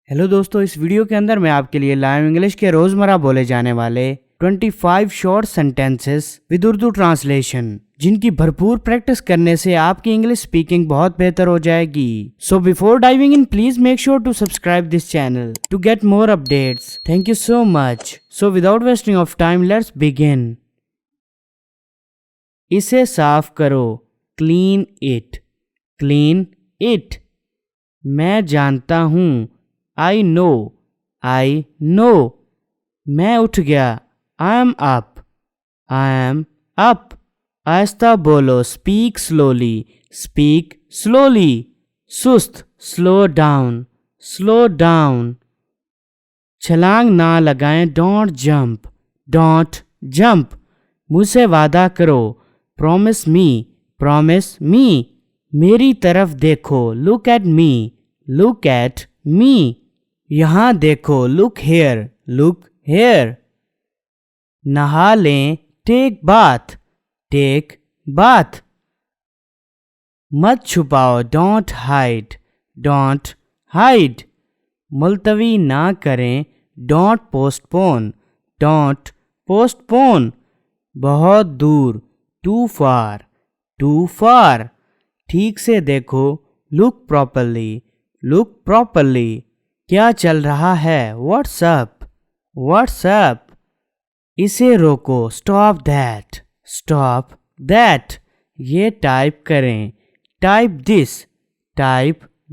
Hello दोस्तों, इस video के अंदर मैं आपके लिए लाया हूं इंग्लिश के रोजमर्रा बोले जाने वाले 25 short sentences with Urdu translation, जिनकी भरपूर प्रैक्टिस करने से आपकी इंग्लिश स्पीकिंग बहुत बेहतर हो जाएगी। So before diving in, please make sure to subscribe this channel to get more updates. Thank you so much. So without wasting of time, let's begin. इसे साफ करो, क्लीन इट, क्लीन इट। मैं जानता हूँ, I know। मैं उठ गया, I am up। आहिस्ता बोलो, speak slowly। सुस्त, slow down। छलांग ना लगाएं, don't jump। मुझसे वादा करो, promise me। मेरी तरफ देखो, look at me। यहाँ देखो, look here। नहा लें, take bath। मत छुपाओ, don't hide। मुलतवी ना करें, don't postpone। बहुत दूर, too far। ठीक से देखो, look properly। क्या चल रहा है, what's up। इसे रोको, stop that। ये टाइप करें, type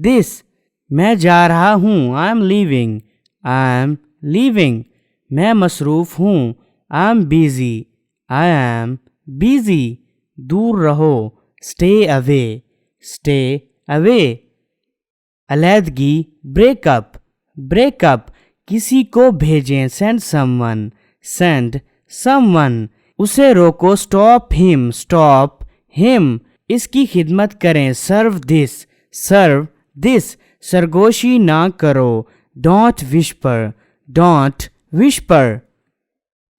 this। मैं जा रहा हूँ, I am leaving। मैं मसरूफ हूँ, I am busy। दूर रहो, stay away। अलहदगी, break up। किसी को भेजें, send someone। उसे रोको, stop him। इसकी खिदमत करें, serve this। सरगोशी ना करो, don't whisper।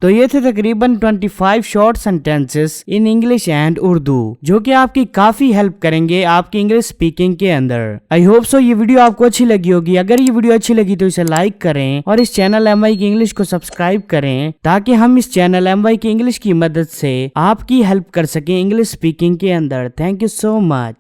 तो ये थे तकरीबन 25 short sentences in English and Urdu, जो कि आपकी काफी हेल्प करेंगे आपकी इंग्लिश स्पीकिंग के अंदर। आई होप सो ये वीडियो आपको अच्छी लगी होगी। अगर ये वीडियो अच्छी लगी तो इसे लाइक करें और इस चैनल MY की इंग्लिश को सब्सक्राइब करें, ताकि हम इस चैनल MY की इंग्लिश की मदद से आपकी हेल्प कर सकें इंग्लिश स्पीकिंग के अंदर। Thank you so much.